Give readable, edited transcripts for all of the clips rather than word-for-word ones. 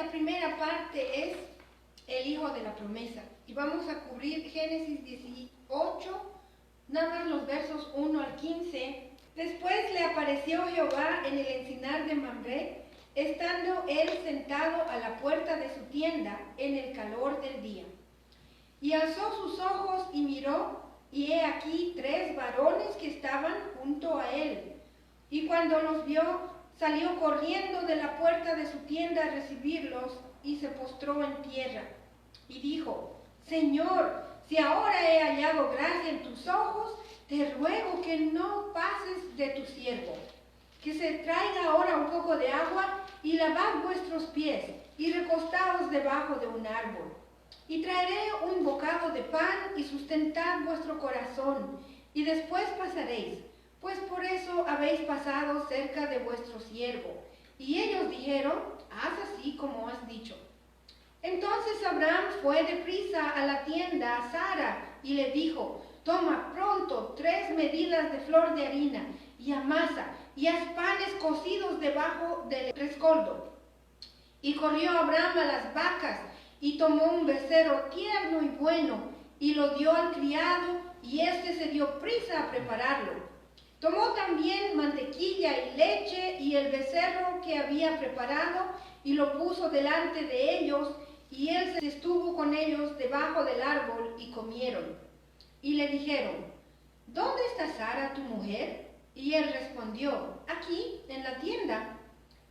la primera parte es el hijo de la promesa. Y vamos a cubrir Génesis 18, nada más los versos 1 al 15. Después le apareció Jehová en el encinar de Mamré, estando él sentado a la puerta de su tienda en el calor del día. Y alzó sus ojos y miró, y he aquí 3 varones que estaban junto a él. Y cuando los vio, salió corriendo de la puerta de su tienda a recibirlos, y se postró en tierra. Y dijo: Señor, si ahora he hallado gracia en tus ojos, te ruego que no pases de tu siervo. Que se traiga ahora un poco de agua, y lavad vuestros pies, y recostaos debajo de un árbol. Y traeré un bocado de pan, y sustentad vuestro corazón, y después pasaréis, pues por eso habéis pasado cerca de vuestro siervo. Y ellos dijeron: haz así como has dicho. Entonces Abraham fue deprisa a la tienda a Sara, y le dijo: toma pronto 3 medidas de flor de harina, y amasa, y haz panes cocidos debajo del rescoldo. Y corrió Abraham a las vacas, y tomó un becerro tierno y bueno, y lo dio al criado, y éste se dio prisa a prepararlo. Tomó también mantequilla y leche, y el becerro que había preparado, y lo puso delante de ellos, y él se estuvo con ellos debajo del árbol, y comieron. Y le dijeron: ¿dónde está Sara tu mujer? Y él respondió: aquí, en la tienda.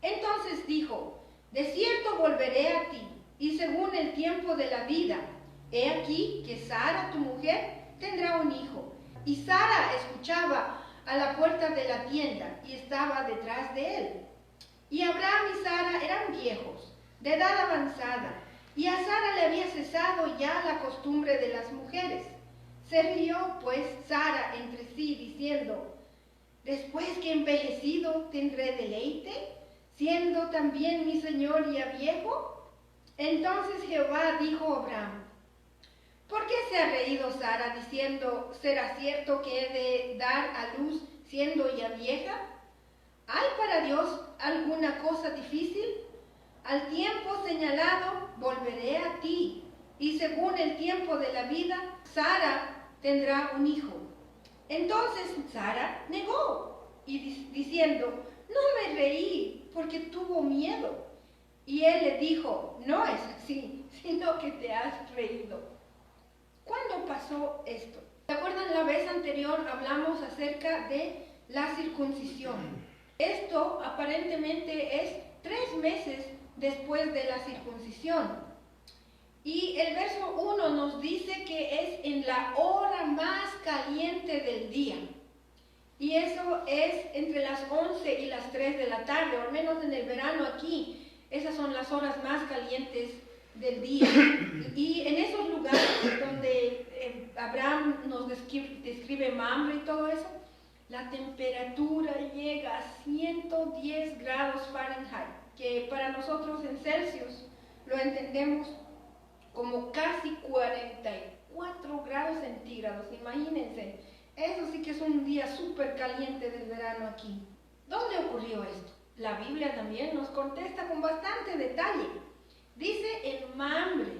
Entonces dijo: de cierto volveré a ti, y según el tiempo de la vida, he aquí que Sara tu mujer tendrá un hijo. Y Sara escuchaba a la puerta de la tienda, y estaba detrás de él. Y Abraham y Sara eran viejos, de edad avanzada, y a Sara le había cesado ya la costumbre de las mujeres. Se rió pues Sara entre sí, diciendo: después que envejecido tendré deleite, siendo también mi señor ya viejo. Entonces Jehová dijo a Abraham: ¿por qué se ha reído Sara diciendo: será cierto que he de dar a luz siendo ya vieja? ¿Hay para Dios alguna cosa difícil? Al tiempo señalado volveré a ti, y según el tiempo de la vida, Sara tendrá un hijo. Entonces Sara negó, y diciendo: no me reí, porque tuvo miedo. Y él le dijo: no es así, sino que te has reído. ¿Cuándo pasó esto? ¿Se acuerdan? La vez anterior hablamos acerca de la circuncisión. Esto aparentemente es 3 meses después de la circuncisión. Y el verso 1 nos dice que es en la hora más caliente del día. Y eso es entre las 11 y las 3 de la tarde, o al menos en el verano aquí. Esas son las horas más calientes del día. Y en esos lugares donde Abraham nos describe Mamre y todo eso, la temperatura llega a 110 grados Fahrenheit, que para nosotros en Celsius lo entendemos como casi 44 grados centígrados. Imagínense, eso sí que es un día súper caliente del verano aquí. ¿Dónde ocurrió esto? La Biblia también nos contesta con bastante detalle. Dice en Mamre,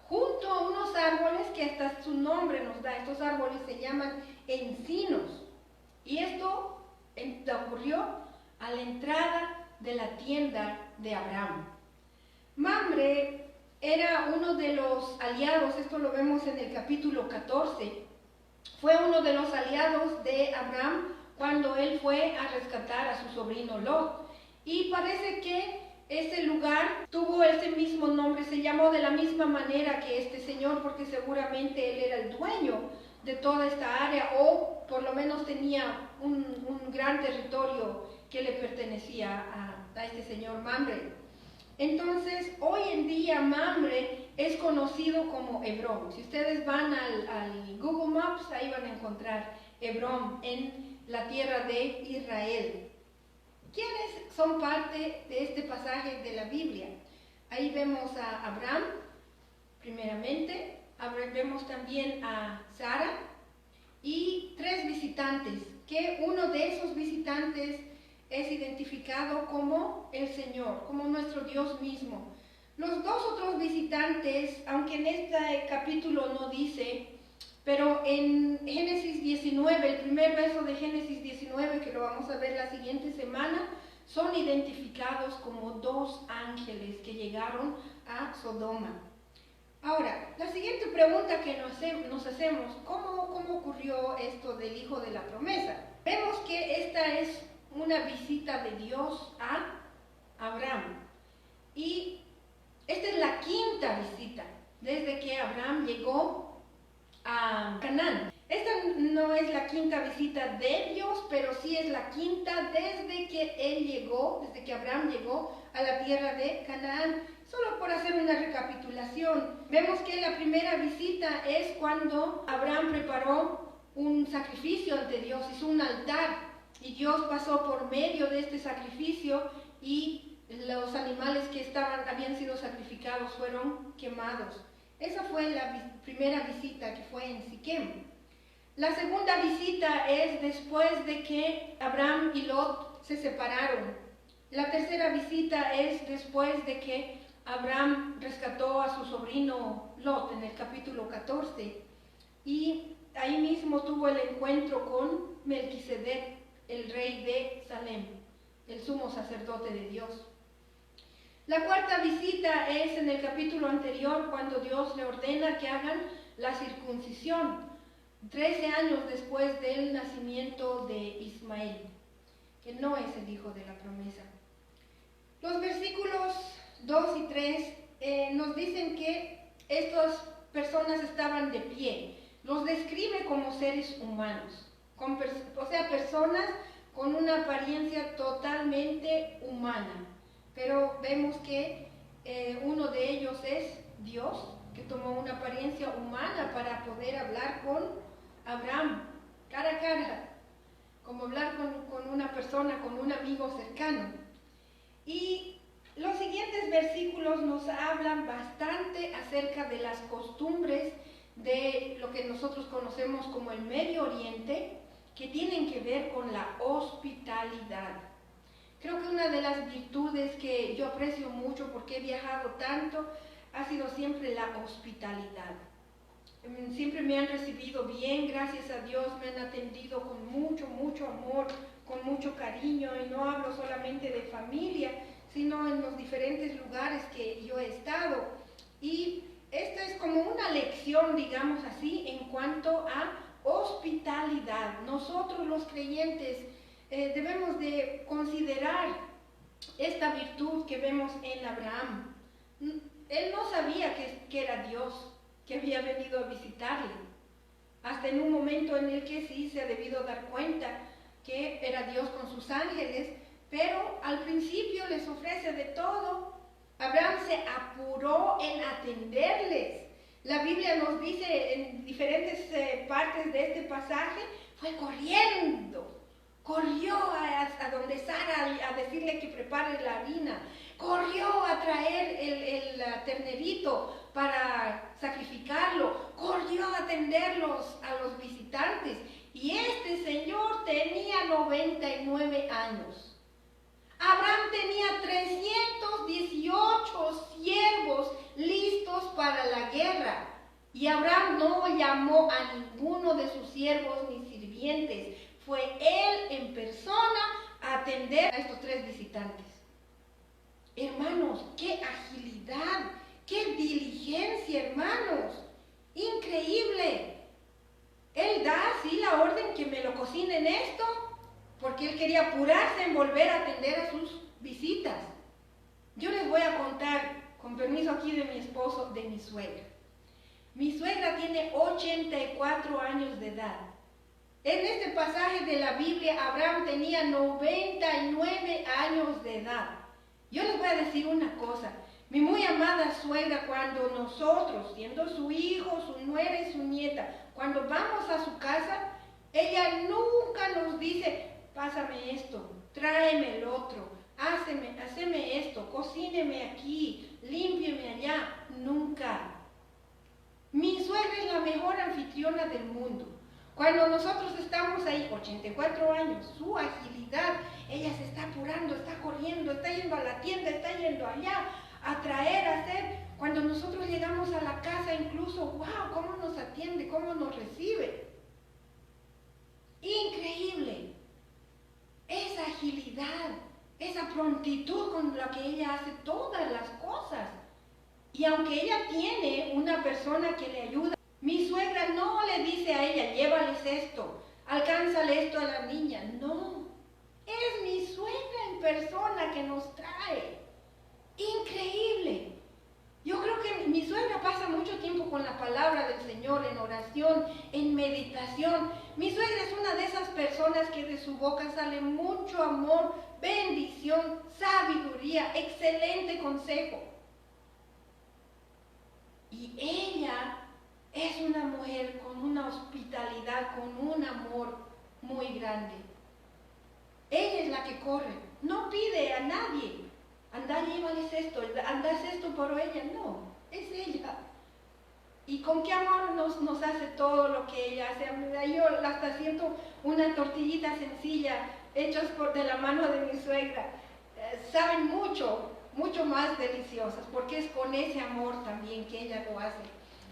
junto a unos árboles que hasta su nombre nos da. Estos árboles se llaman encinos. Y esto ocurrió a la entrada de la tienda de Abraham. Mamre era uno de los aliados, esto lo vemos en el capítulo 14, fue uno de los aliados de Abraham cuando él fue a rescatar a su sobrino Lot. Y parece que ese lugar tuvo ese mismo nombre, se llamó de la misma manera que este señor, porque seguramente él era el dueño de toda esta área, o por lo menos tenía un gran territorio que le pertenecía a este señor Mamre. Entonces, hoy en día Mamre es conocido como Hebrón. Si ustedes van al Google Maps, ahí van a encontrar Hebrón en la tierra de Israel. ¿Quiénes son parte de este pasaje de la Biblia? Ahí vemos a Abraham, primeramente, vemos también a Sara y 3 visitantes, que uno de esos visitantes es identificado como el Señor, como nuestro Dios mismo. Los dos otros visitantes, aunque en este capítulo no dice, pero en Génesis 19, el primer verso de Génesis 19, que lo vamos a ver la siguiente semana, son identificados como dos ángeles que llegaron a Sodoma. Ahora, la siguiente pregunta que nos hacemos, ¿cómo ocurrió esto del hijo de la promesa? Vemos que esta es una visita de Dios a Abraham. Y esta es la quinta visita desde que Abraham llegó a Canaán. Esta no es la quinta visita de Dios, pero sí es la quinta desde que Abraham llegó a la tierra de Canaán. Solo por hacer una recapitulación, vemos que la primera visita es cuando Abraham preparó un sacrificio ante Dios, hizo un altar, y Dios pasó por medio de este sacrificio y los animales que habían sido sacrificados fueron quemados. Esa fue la primera visita, que fue en Siquem. La segunda visita es después de que Abraham y Lot se separaron. La tercera visita es después de que Abraham rescató a su sobrino Lot en el capítulo 14. Y ahí mismo tuvo el encuentro con Melquisedec, el rey de Salem, el sumo sacerdote de Dios. La cuarta visita es en el capítulo anterior, cuando Dios le ordena que hagan la circuncisión, 13 años después del nacimiento de Ismael, que no es el hijo de la promesa. Los versículos 2 y 3 nos dicen que estas personas estaban de pie. Los describe como seres humanos, personas con una apariencia totalmente humana. Pero vemos que uno de ellos es Dios, que tomó una apariencia humana para poder hablar con Abraham, cara a cara, como hablar con una persona, con un amigo cercano. Y los siguientes versículos nos hablan bastante acerca de las costumbres de lo que nosotros conocemos como el Medio Oriente, que tienen que ver con la hospitalidad. Creo que una de las virtudes que yo aprecio mucho porque he viajado tanto ha sido siempre la hospitalidad. Siempre me han recibido bien, gracias a Dios, me han atendido con mucho, mucho amor, con mucho cariño, y no hablo solamente de familia, sino en los diferentes lugares que yo he estado. Y esta es como una lección, digamos así, en cuanto a hospitalidad. Nosotros los creyentes debemos de considerar esta virtud que vemos en Abraham. Él no sabía que era Dios que había venido a visitarle, hasta en un momento en el que sí se ha debido dar cuenta que era Dios con sus ángeles, pero al principio les ofrece de todo. Abraham se apuró en atenderles. La Biblia nos dice en diferentes partes de este pasaje, fue corriendo. Corrió a donde Sara a decirle que prepare la harina. Corrió a traer el ternerito para sacrificarlo. Corrió a atenderlos a los visitantes. Y este señor tenía 99 años. Abraham tenía 318 siervos listos para la guerra. Y Abraham no llamó a ninguno de sus siervos ni sirvientes. Fue él en persona a atender a estos 3 visitantes. Hermanos, qué agilidad, qué diligencia, hermanos. Increíble. Él da así la orden que me lo cocinen esto, porque él quería apurarse en volver a atender a sus visitas. Yo les voy a contar, con permiso aquí de mi esposo, de mi suegra. Mi suegra tiene 84 años de edad. En este pasaje de la Biblia, Abraham tenía 99 años de edad. Yo les voy a decir una cosa. Mi muy amada suegra, cuando nosotros, siendo su hijo, su nuera y su nieta, cuando vamos a su casa, ella nunca nos dice, pásame esto, tráeme el otro, haceme esto, cocíneme aquí, límpieme allá. Nunca. Mi suegra es la mejor anfitriona del mundo. Cuando nosotros estamos ahí, 84 años, su agilidad agilidad. Ella se está apurando, está corriendo, está yendo a la tienda, está yendo allá, a traer, a hacer. Cuando nosotros llegamos a la casa, incluso, wow, cómo nos atiende, cómo nos recibe. Increíble. Esa agilidad, esa prontitud con la que ella hace todas las cosas. Y aunque ella tiene una persona que le ayuda, mi suegra no le dice a ella, llévales esto, alcánzale esto a la niña. No, es mi suegra en persona que nos trae. Increíble. Yo creo que mi suegra pasa mucho tiempo con la palabra del Señor, en oración, en meditación. Mi suegra es una de esas personas que de su boca sale mucho amor, bendición, sabiduría, excelente consejo. Y ella es una mujer con una hospitalidad, con un amor muy grande. Ella es la que corre, no pide a nadie. Anda, llévales esto, andas esto por ella. No, es ella. Y con qué amor nos hace todo lo que ella hace. Yo hasta siento una tortillita sencilla, hechas de la mano de mi suegra. Saben mucho más deliciosas, porque es con ese amor también que ella lo hace.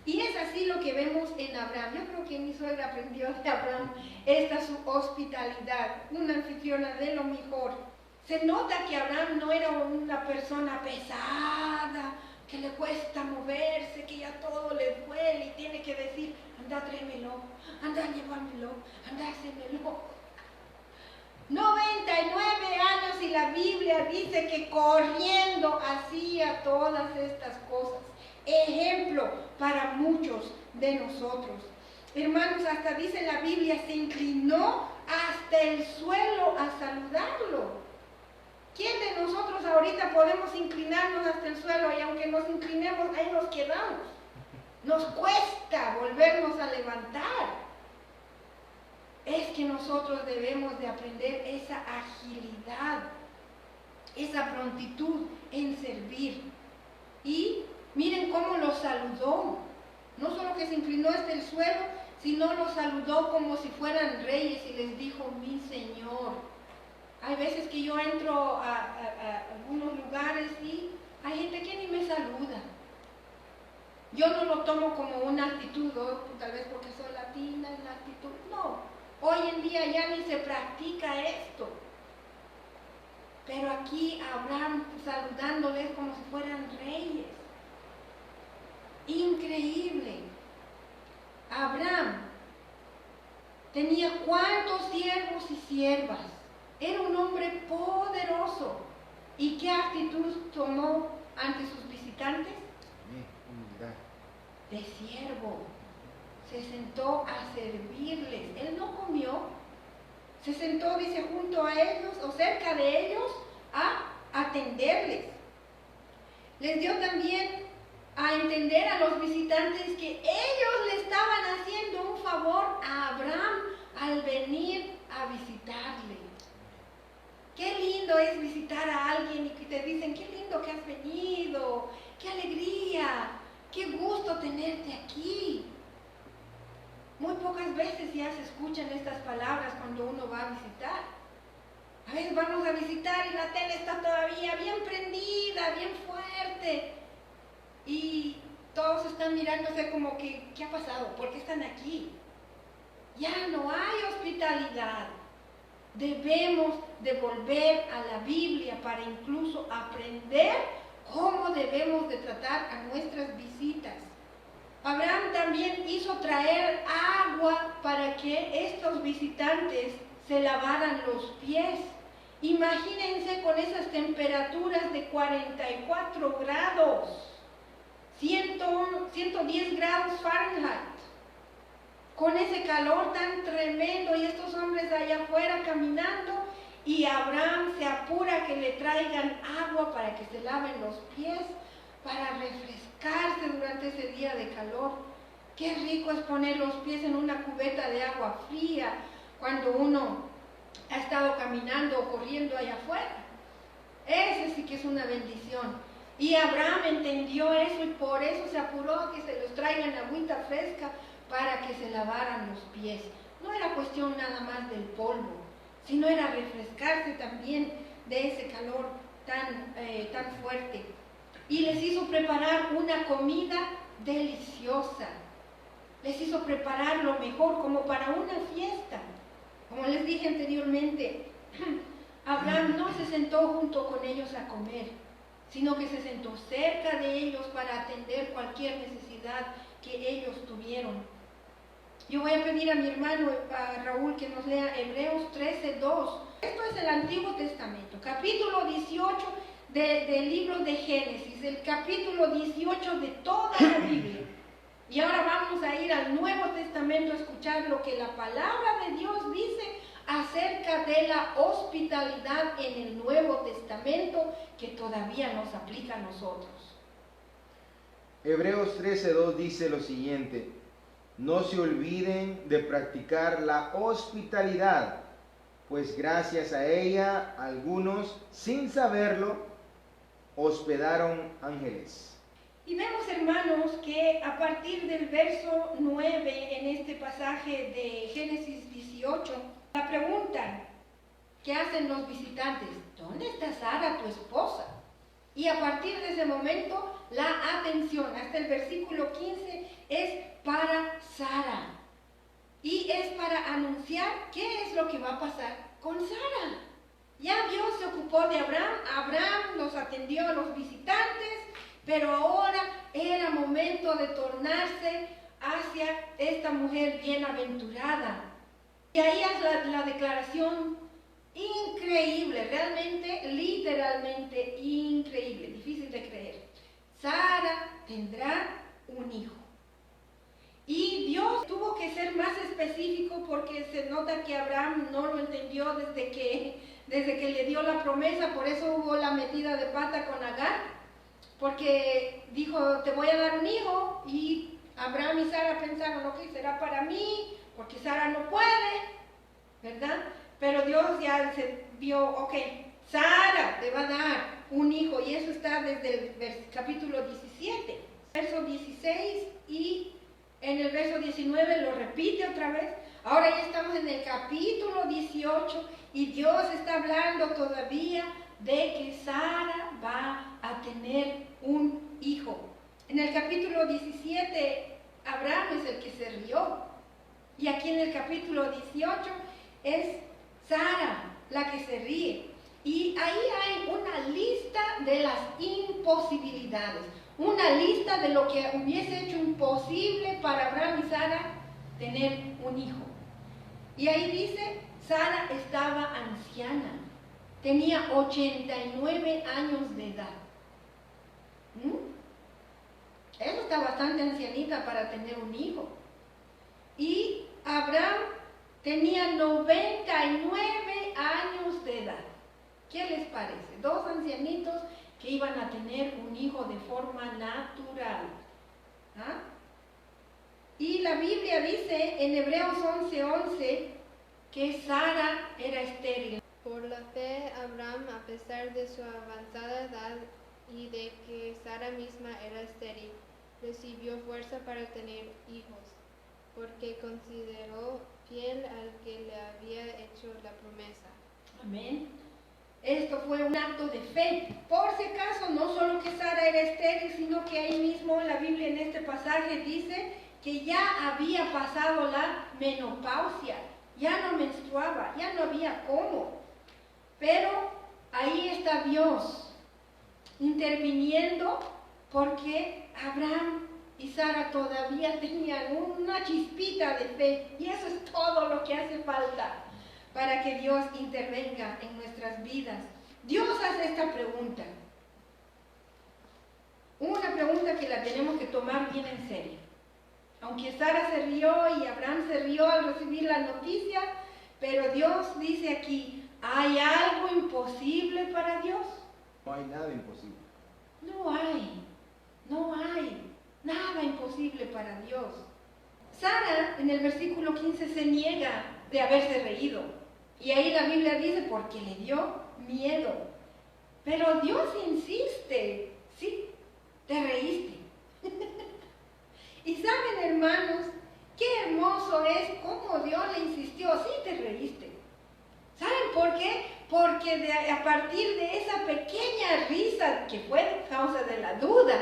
Y es así lo que vemos en Abraham. Yo creo que mi suegra aprendió de Abraham esta su hospitalidad, una anfitriona de lo mejor. Se nota que Abraham no era una persona pesada, que le cuesta moverse, que ya todo le duele y tiene que decir, anda, tráemelo, anda, llévamelo, anda, hacémelo. 99 años y la Biblia dice que corriendo hacía todas estas cosas. Ejemplo para muchos de nosotros. Hermanos, hasta dice la Biblia, se inclinó hasta el suelo a saludarlo. ¿Quién de nosotros ahorita podemos inclinarnos hasta el suelo y aunque nos inclinemos, ahí nos quedamos? Nos cuesta volvernos a levantar. Es que nosotros debemos de aprender esa agilidad, esa prontitud en servir. Y miren cómo lo saludó. No solo que se inclinó hasta el suelo, sino lo saludó como si fueran reyes y les dijo, mi Señor. Hay veces que yo entro a algunos lugares y hay gente que ni me saluda. Yo no lo tomo como una actitud, tal vez porque soy latina, la actitud. No, hoy en día ya ni se practica esto. Pero aquí Abraham saludándoles como si fueran reyes. Increíble. Abraham tenía cuántos siervos y siervas. Era un hombre poderoso. ¿Y qué actitud tomó ante sus visitantes? De siervo. Se sentó a servirles. Él no comió. Se sentó, dice, junto a ellos o cerca de ellos a atenderles. Les dio también a entender a los visitantes que ellos le estaban haciendo un favor a Abraham al venir a visitarle. Qué lindo es visitar a alguien y que te dicen, qué lindo que has venido, qué alegría, qué gusto tenerte aquí. Muy pocas veces ya se escuchan estas palabras cuando uno va a visitar. A veces vamos a visitar y la tele está todavía bien prendida, bien fuerte. Y todos están mirándose como que, ¿qué ha pasado? ¿Por qué están aquí? Ya no hay hospitalidad. Debemos de volver a la Biblia para incluso aprender cómo debemos de tratar a nuestras visitas. Abraham también hizo traer agua para que estos visitantes se lavaran los pies. Imagínense con esas temperaturas de 44 grados, 110 grados Fahrenheit. Con ese calor tan tremendo y estos hombres allá afuera caminando y Abraham se apura que le traigan agua para que se laven los pies, para refrescarse durante ese día de calor. Qué rico es poner los pies en una cubeta de agua fría cuando uno ha estado caminando o corriendo allá afuera. Ese sí que es una bendición. Y Abraham entendió eso y por eso se apuró a que se los traigan agüita fresca para que se lavaran los pies. No era cuestión nada más del polvo, sino era refrescarse también de ese calor tan fuerte. Y les hizo preparar una comida deliciosa. Les hizo preparar lo mejor, como para una fiesta. Como les dije anteriormente, Abraham no se sentó junto con ellos a comer, sino que se sentó cerca de ellos para atender cualquier necesidad que ellos tuvieron. Yo voy a pedir a mi hermano a Raúl que nos lea Hebreos 13:2. Esto es el Antiguo Testamento, capítulo 18 del libro de Génesis, el capítulo 18 de toda la Biblia. Y ahora vamos a ir al Nuevo Testamento a escuchar lo que la palabra de Dios dice acerca de la hospitalidad en el Nuevo Testamento que todavía nos aplica a nosotros. Hebreos 13:2 dice lo siguiente: no se olviden de practicar la hospitalidad, pues gracias a ella algunos, sin saberlo, hospedaron ángeles. Y vemos, hermanos, que a partir del verso 9 en este pasaje de Génesis 18, la pregunta que hacen los visitantes: ¿dónde está Sara, tu esposa? Y a partir de ese momento, la atención hasta el versículo 15 es para Sara. Y es para anunciar qué es lo que va a pasar con Sara. Ya Dios se ocupó de Abraham, Abraham los atendió a los visitantes, pero ahora era momento de tornarse hacia esta mujer bienaventurada. Y ahí es la declaración increíble, realmente, literalmente increíble, difícil de creer. Sara tendrá un hijo. Y Dios tuvo que ser más específico porque se nota que Abraham no lo entendió desde que le dio la promesa. Por eso hubo la metida de pata con Agar, porque dijo: te voy a dar un hijo, y Abraham y Sara pensaron: ok, será para mí, porque Sara no puede, ¿verdad? Pero Dios ya se vio: ok, Sara te va a dar un hijo, y eso está desde el capítulo 17, verso 16, y en el verso 19 lo repite otra vez. Ahora ya estamos en el capítulo 18 y Dios está hablando todavía de que Sara va a tener un hijo. En el capítulo 17 Abraham es el que se rió, y aquí en el capítulo 18 es Sara la que se ríe. Y ahí hay una lista de las imposibilidades, una lista de lo que hubiese hecho imposible para Abraham y Sara tener un hijo. Y ahí dice: Sara estaba anciana, tenía 89 años de edad. Ella está bastante ancianita para tener un hijo. Y Abraham tenía 99 años de edad. ¿Qué les parece? Dos ancianitos que iban a tener un hijo de forma natural. ¿Ah? Y la Biblia dice en Hebreos 11:11 que Sara era estéril. Por la fe, Abraham, a pesar de su avanzada edad y de que Sara misma era estéril, recibió fuerza para tener hijos, porque consideró fiel al que le había hecho la promesa. Amén. Esto fue un acto de fe. Por si acaso, no solo que Sara era estéril, sino que ahí mismo la Biblia en este pasaje dice que ya había pasado la menopausia, ya no menstruaba, ya no había cómo. Pero ahí está Dios interviniendo, porque Abraham y Sara todavía tenían una chispita de fe, y eso es todo lo que hace falta para que Dios intervenga en nuestras vidas. Dios hace esta pregunta, una pregunta que la tenemos que tomar bien en serio. Aunque Sara se rió y Abraham se rió al recibir la noticia, pero Dios dice aquí: ¿hay algo imposible para Dios? No hay nada imposible. No hay nada imposible para Dios. Sara en el versículo 15 se niega de haberse reído, y ahí la Biblia dice: porque le dio miedo. Pero Dios insiste: sí, te reíste. Y saben, hermanos, qué hermoso es cómo Dios le insistió: sí, te reíste. Sara que fue causa de la duda.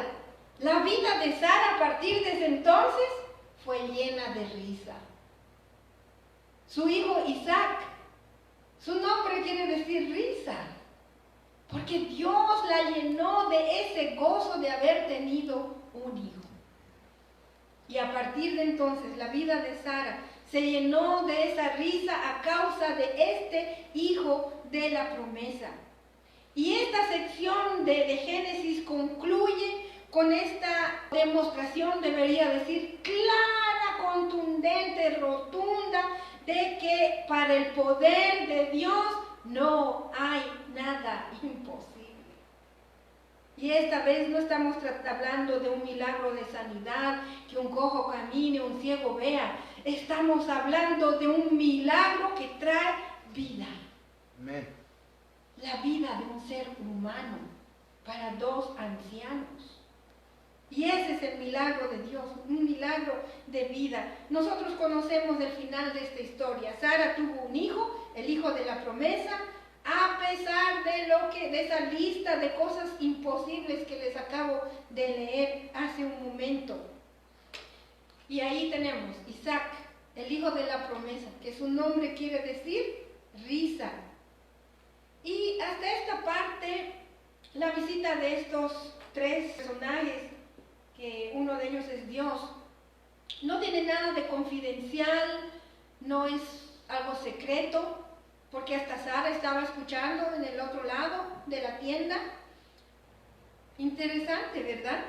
La vida de Sara a partir de ese entonces fue llena de risa. Su hijo Isaac, su nombre quiere decir risa, porque Dios la llenó de ese gozo de haber tenido un hijo. Y a partir de entonces la vida de Sara se llenó de esa risa a causa de este hijo de la promesa. Y esta sección de Génesis concluye con esta demostración, debería decir, clara, contundente, rotunda, de que para el poder de Dios no hay nada imposible. Y esta vez no estamos hablando de un milagro de sanidad, que un cojo camine, un ciego vea. Estamos hablando de un milagro que trae vida. Amén. La vida de un ser humano para dos ancianos. Y ese es el milagro de Dios, un milagro de vida. Nosotros conocemos el final de esta historia. Sara tuvo un hijo, el hijo de la promesa, a pesar de esa lista de cosas imposibles que les acabo de leer hace un momento. Y ahí tenemos Isaac, el hijo de la promesa, que su nombre quiere decir risa. Y hasta esta parte, la visita de estos tres personajes, que uno de ellos es Dios, no tiene nada de confidencial, no es algo secreto, porque hasta Sara estaba escuchando en el otro lado de la tienda. Interesante, ¿verdad?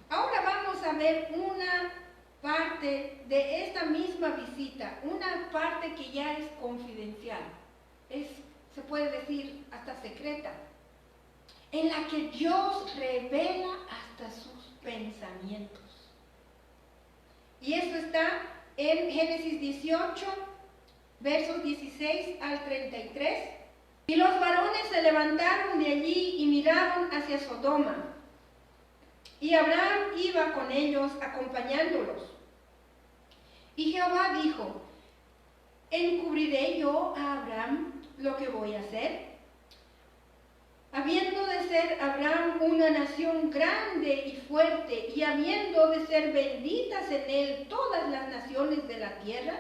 Ahora vamos a ver una parte de esta misma visita, una parte que ya es confidencial, se puede decir hasta secreta, en la que Dios revela hasta sus pensamientos. Y esto está en Génesis 18, versos 16 al 33. Y los varones se levantaron de allí y miraron hacia Sodoma. Y Abraham iba con ellos acompañándolos. Y Jehová dijo: ¿encubriré yo a Abraham lo que voy a hacer? Habiendo de ser Abraham una nación grande y fuerte, y habiendo de ser benditas en él todas las naciones de la tierra,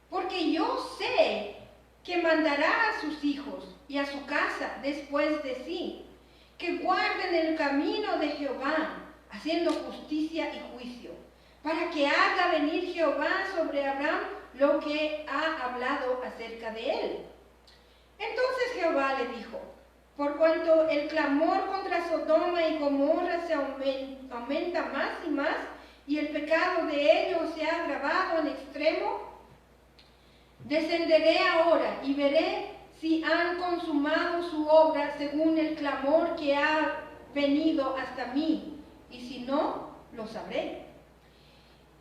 porque yo sé que mandará a sus hijos y a su casa después de sí, que guarden el camino de Jehová, haciendo justicia y juicio, para que haga venir Jehová sobre Abraham lo que ha hablado acerca de él. Entonces Jehová le dijo: por cuanto el clamor contra Sodoma y Gomorra se aumenta más y más, y el pecado de ellos se ha agravado en extremo, descenderé ahora y veré si han consumado su obra según el clamor que ha venido hasta mí, y si no, lo sabré.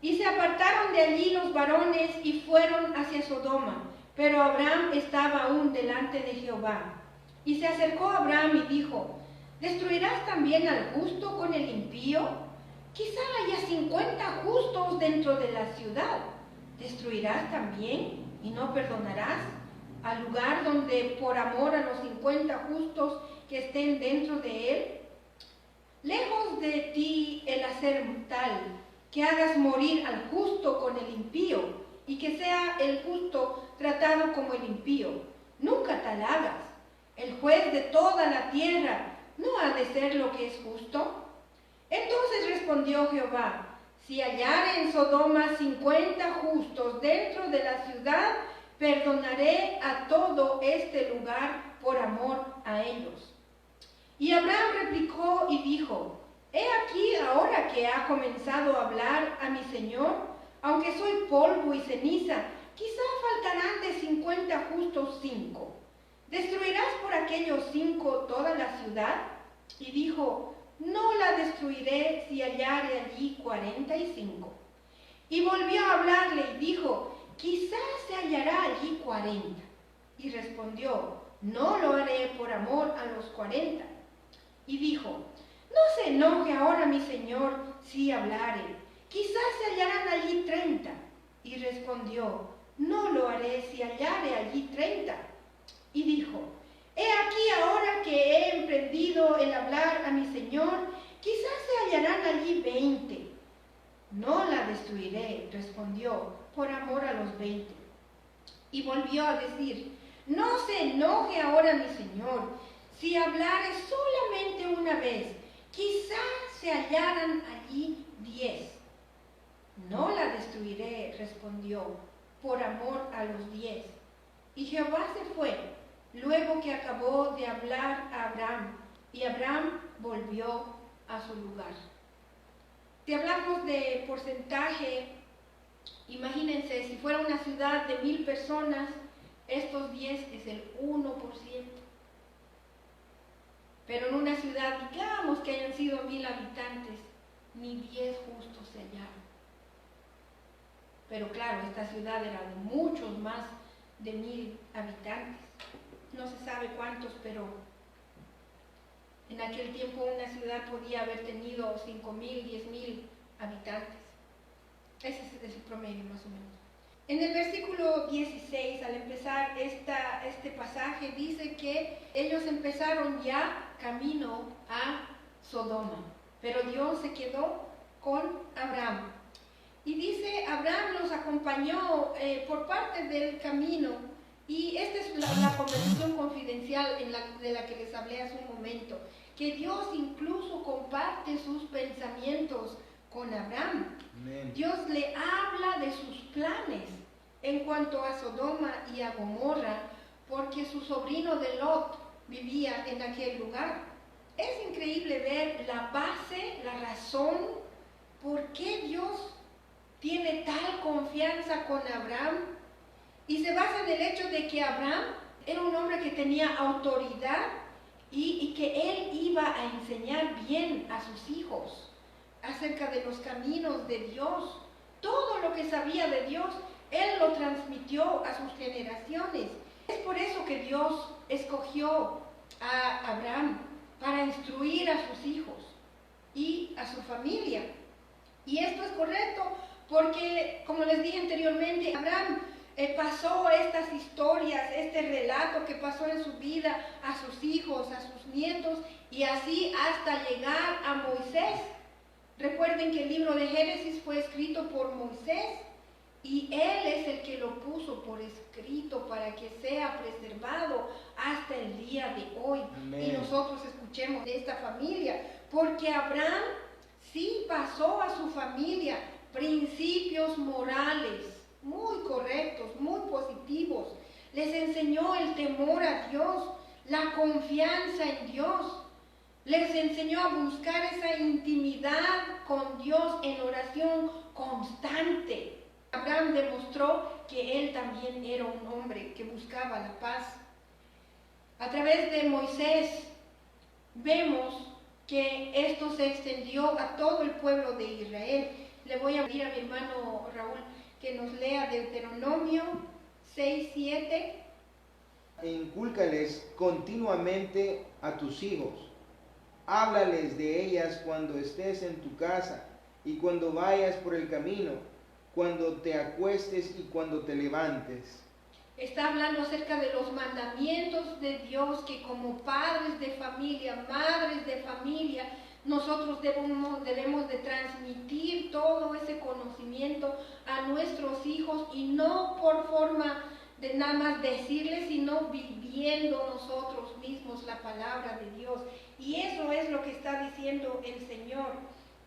Y se apartaron de allí los varones y fueron hacia Sodoma, pero Abraham estaba aún delante de Jehová. Y se acercó a Abraham y dijo: ¿destruirás también al justo con el impío? Quizá haya 50 justos dentro de la ciudad. ¿Destruirás también y no perdonarás al lugar donde por amor a los 50 justos que estén dentro de él? Lejos de ti el hacer tal, que hagas morir al justo con el impío, y que sea el justo tratado como el impío. Nunca tal hagas. El juez de toda la tierra no ha de ser lo que es justo. Entonces respondió Jehová: si hallare en Sodoma 50 justos dentro de la ciudad, perdonaré a todo este lugar por amor a ellos. Y Abraham replicó y dijo: he aquí ahora que ha comenzado a hablar a mi Señor, aunque soy polvo y ceniza, quizá faltarán de 50 justos 5. ¿Destruirás por aquellos 5 toda la ciudad? Y dijo: no la destruiré si hallare allí 45. Y volvió a hablarle y dijo: quizás se hallará allí 40. Y respondió: no lo haré por amor a los 40. Y dijo: no se enoje ahora mi señor si hablare, quizás se hallarán allí 30. Y respondió: no lo haré si hallare allí 30. Y dijo: He aquí ahora que he emprendido el hablar a mi Señor, quizás se hallarán allí 20. No la destruiré, respondió, por amor a los 20. Y volvió a decir, no se enoje ahora mi Señor, si hablare solamente una vez, quizás se hallaran allí 10. No la destruiré, respondió, por amor a los 10. Y Jehová se fue, luego que acabó de hablar a Abraham, y Abraham volvió a su lugar. Si hablamos de porcentaje, imagínense, si fuera una ciudad de 1000 personas, estos 10 es el 1%. Pero en una ciudad, digamos que hayan sido 1000 habitantes, ni 10 justos se hallaron. Pero claro, esta ciudad era de muchos más de 1000 habitantes. No se sabe cuántos, pero en aquel tiempo una ciudad podía haber tenido 5000, 10000 habitantes. Ese es el promedio más o menos. En el versículo 16, al empezar este pasaje, dice que ellos empezaron ya camino a Sodoma, pero Dios se quedó con Abraham. Y dice, Abraham los acompañó por parte del camino, y esta es la conversación confidencial de la que les hablé hace un momento, que Dios incluso comparte sus pensamientos con Abraham. Amén. Dios le habla de sus planes en cuanto a Sodoma y a Gomorra, porque su sobrino de Lot vivía en aquel lugar. Es increíble ver la base, la razón por qué Dios tiene tal confianza con Abraham, y se basa en el hecho de que Abraham era un hombre que tenía autoridad y que él iba a enseñar bien a sus hijos acerca de los caminos de Dios. Todo lo que sabía de Dios, él lo transmitió a sus generaciones. Es por eso que Dios escogió a Abraham para instruir a sus hijos y a su familia. Y esto es correcto porque, como les dije anteriormente, Abraham pasó estas historias, este relato que pasó en su vida a sus hijos, a sus nietos, y así hasta llegar a Moisés. Recuerden que el libro de Génesis fue escrito por Moisés, y él es el que lo puso por escrito para que sea preservado hasta el día de hoy. Amén. Y nosotros escuchemos de esta familia, porque Abraham sí pasó a su familia principios morales muy correctos, muy positivos. Les enseñó el temor a Dios, la confianza en Dios. Les enseñó a buscar esa intimidad con Dios en oración constante. Abraham demostró que él también era un hombre que buscaba la paz. A través de Moisés vemos que esto se extendió a todo el pueblo de Israel. Le voy a pedir a mi hermano Raúl que nos lea Deuteronomio 6:7. Incúlcales continuamente a tus hijos. Háblales de ellas cuando estés en tu casa y cuando vayas por el camino, cuando te acuestes y cuando te levantes. Está hablando acerca de los mandamientos de Dios, que como padres de familia, madres de familia, nosotros debemos de transmitir todo ese conocimiento a nuestros hijos, y no por forma de nada más decirles, sino viviendo nosotros mismos la palabra de Dios. Y eso es lo que está diciendo el Señor,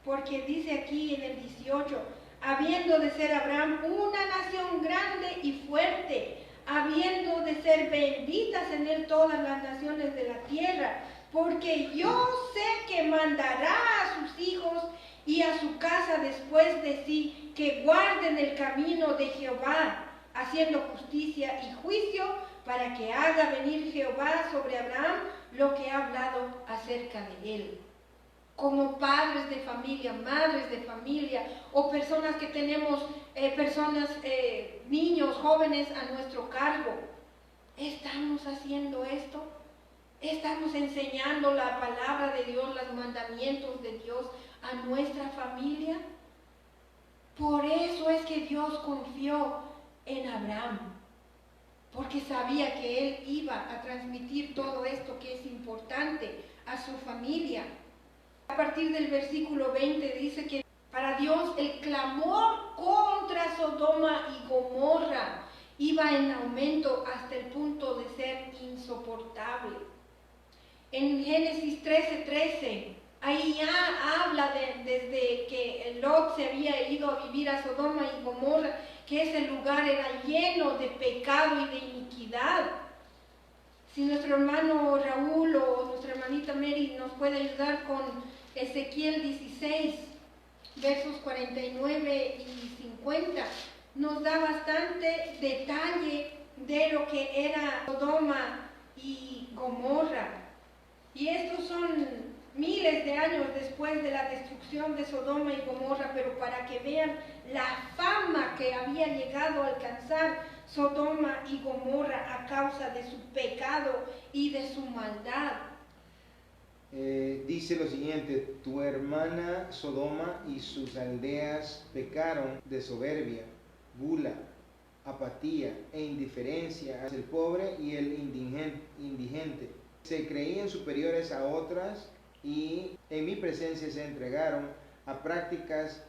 porque dice aquí en el 18, habiendo de ser Abraham una nación grande y fuerte, habiendo de ser benditas en él todas las naciones de la tierra, porque yo sé que mandará a sus hijos y a su casa después de sí, que guarden el camino de Jehová, haciendo justicia y juicio, para que haga venir Jehová sobre Abraham lo que ha hablado acerca de él. Como padres de familia, madres de familia, o personas que tenemos, niños, jóvenes a nuestro cargo, ¿estamos haciendo esto? ¿Estamos enseñando la palabra de Dios, los mandamientos de Dios a nuestra familia? Por eso es que Dios confió en Abraham, porque sabía que él iba a transmitir todo esto que es importante a su familia. A partir del versículo 20 dice que para Dios el clamor contra Sodoma y Gomorra iba en aumento hasta el punto de ser insoportable. En Génesis 13:13, ahí ya habla desde que Lot se había ido a vivir a Sodoma y Gomorra, que ese lugar era lleno de pecado y de iniquidad. Si nuestro hermano Raúl o nuestra hermanita Mary nos puede ayudar con Ezequiel 16, versos 49 y 50, nos da bastante detalle de lo que era Sodoma y Gomorra. Y estos son miles de años después de la destrucción de Sodoma y Gomorra, pero para que vean la fama que había llegado a alcanzar Sodoma y Gomorra a causa de su pecado y de su maldad. Dice lo siguiente: tu hermana Sodoma y sus aldeas pecaron de soberbia, gula, apatía e indiferencia hacia el pobre y el indigente. Se creían superiores a otras y en mi presencia se entregaron a prácticas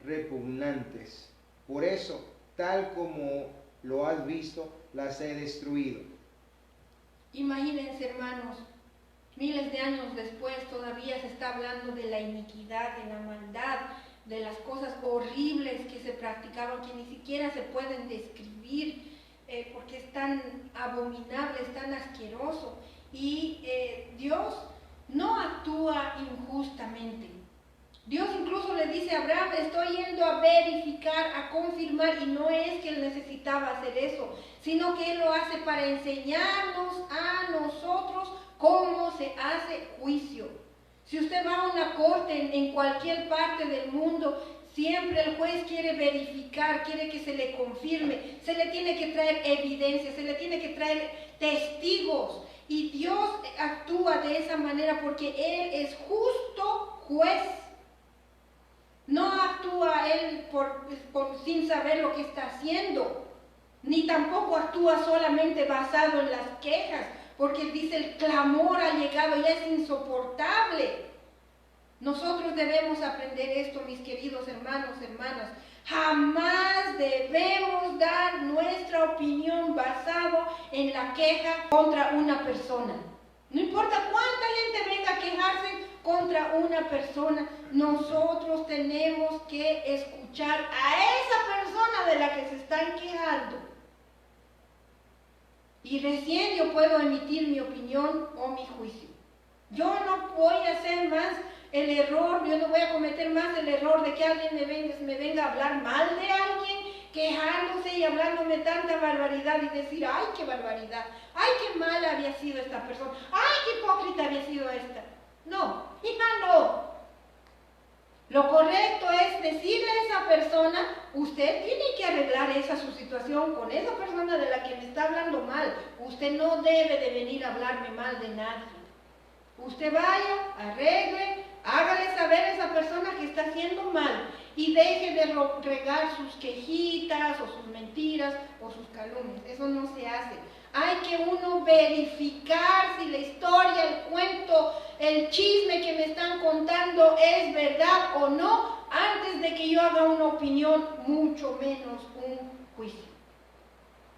repugnantes. Por eso, tal como lo has visto, las he destruido. Imagínense, hermanos, miles de años después todavía se está hablando de la iniquidad, de la maldad, de las cosas horribles que se practicaban, que ni siquiera se pueden describir porque es tan abominable, es tan asqueroso. Y Dios no actúa injustamente. Dios incluso le dice a Abraham: estoy yendo a verificar, a confirmar, y no es que él necesitaba hacer eso, sino que él lo hace para enseñarnos a nosotros cómo se hace juicio. Si usted va a una corte en cualquier parte del mundo, siempre el juez quiere verificar, quiere que se le confirme, se le tiene que traer evidencia, se le tiene que traer testigos. Y Dios actúa de esa manera porque Él es justo juez. No actúa Él sin saber lo que está haciendo, ni tampoco actúa solamente basado en las quejas, porque Él dice: el clamor ha llegado, ya es insoportable. Nosotros debemos aprender esto, mis queridos hermanos, hermanas. Jamás debemos dar nuestra opinión basado en la queja contra una persona. No importa cuánta gente venga a quejarse contra una persona, nosotros tenemos que escuchar a esa persona de la que se están quejando. Y recién yo puedo emitir mi opinión o mi juicio. Yo no voy a hacer más el error, yo no voy a cometer más el error de que alguien me venga a hablar mal de alguien, quejándose y hablándome tanta barbaridad y decir: ay, qué barbaridad, ay, qué mala había sido esta persona, ay, qué hipócrita había sido esta. No, hija, no. Lo correcto es decirle a esa persona: usted tiene que arreglar su situación con esa persona de la que me está hablando mal. Usted no debe de venir a hablarme mal de nadie. Usted vaya, arregle, hágale saber a esa persona que está haciendo mal y deje de regar sus quejitas o sus mentiras o sus calumnias. Eso no se hace. Hay que uno verificar si la historia, el cuento, el chisme que me están contando es verdad o no antes de que yo haga una opinión, mucho menos un juicio.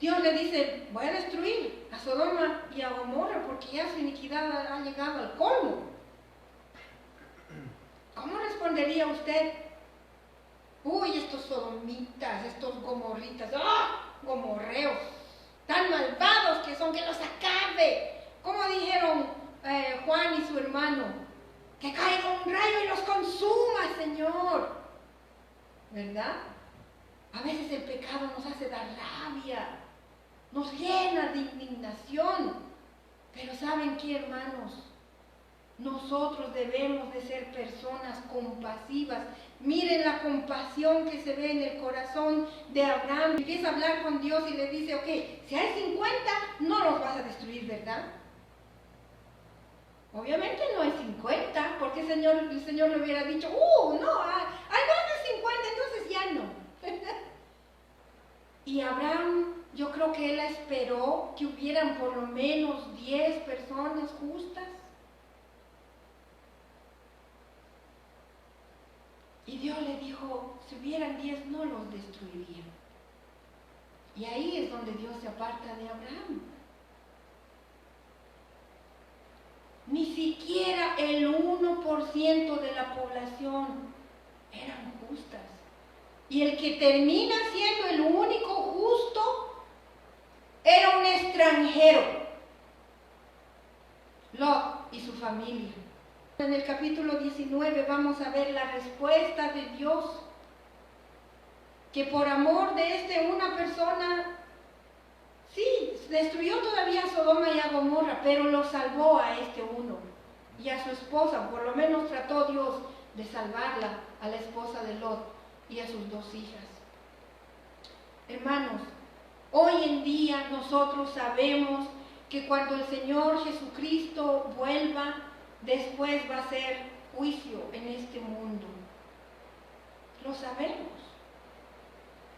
Dios le dice: voy a destruir a Sodoma y a Gomorra porque ya su iniquidad ha llegado al colmo. ¿Cómo respondería usted? Uy, estos sodomitas, estos gomorritas, gomorreos, tan malvados que son, que los acabe. ¿Cómo dijeron Juan y su hermano? Que caiga un rayo y los consuma, Señor. ¿Verdad? A veces el pecado nos hace dar rabia, nos llena de indignación. Pero ¿saben qué, hermanos? Nosotros debemos de ser personas compasivas. Miren la compasión que se ve en el corazón de Abraham. Empieza a hablar con Dios y le dice: ok, si hay 50, no los vas a destruir, ¿verdad? Obviamente no hay 50, porque el Señor le hubiera dicho: no, hay más de 50, entonces ya no. Y Abraham Yo creo que él esperó que hubieran por lo menos 10 personas justas. Y Dios le dijo, si hubieran 10 no los destruiría. Y ahí es donde Dios se aparta de Abraham. Ni siquiera el 1% de la población eran justas. Y el que termina siendo el único justo era un extranjero, Lot y su familia. En el capítulo 19 vamos a ver la respuesta de Dios, que por amor de una persona, sí, destruyó todavía a Sodoma y a Gomorra, pero lo salvó a este uno y a su esposa. Por lo menos trató Dios de salvarla, a la esposa de Lot y a sus 2 hijas. Hermanos, hoy en día nosotros sabemos que cuando el Señor Jesucristo vuelva, después va a ser juicio en este mundo. Lo sabemos.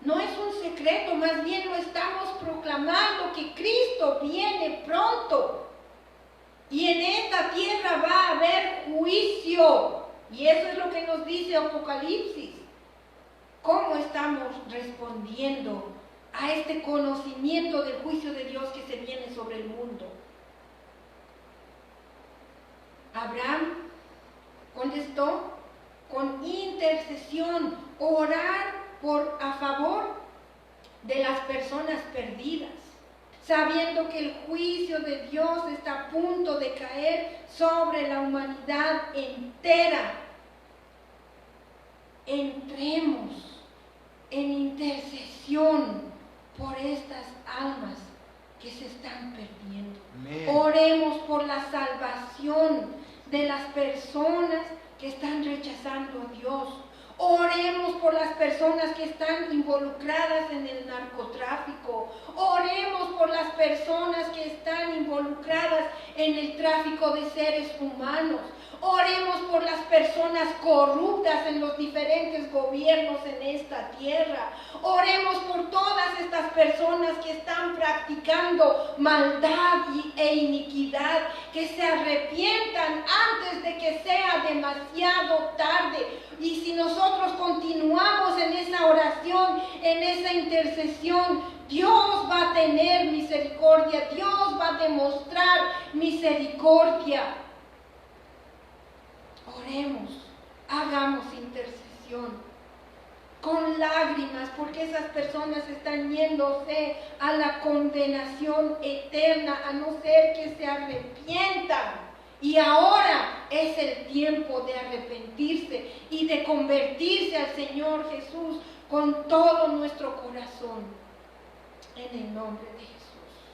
No es un secreto, más bien lo estamos proclamando, que Cristo viene pronto. Y en esta tierra va a haber juicio. Y eso es lo que nos dice Apocalipsis. ¿Cómo estamos respondiendo a este conocimiento del juicio de Dios que se viene sobre el mundo? Abraham contestó con intercesión, orar a favor de las personas perdidas, sabiendo que el juicio de Dios está a punto de caer sobre la humanidad entera. Entremos en intercesión por estas almas que se están perdiendo. Amén. Oremos por la salvación de las personas que están rechazando a Dios. Oremos por las personas que están involucradas en el narcotráfico. Oremos por las personas que están involucradas en el tráfico de seres humanos. Oremos por las personas corruptas en los diferentes gobiernos en esta tierra. Oremos por todas estas personas que están practicando maldad e iniquidad, que se arrepientan antes de que sea demasiado tarde. Y si nosotros continuamos en esa oración, en esa intercesión, Dios va a tener misericordia, Dios va a demostrar misericordia. Oremos, hagamos intercesión con lágrimas, porque esas personas están yéndose a la condenación eterna, a no ser que se arrepientan. Y ahora es el tiempo de arrepentirse y de convertirse al Señor Jesús con todo nuestro corazón, en el nombre de Jesús.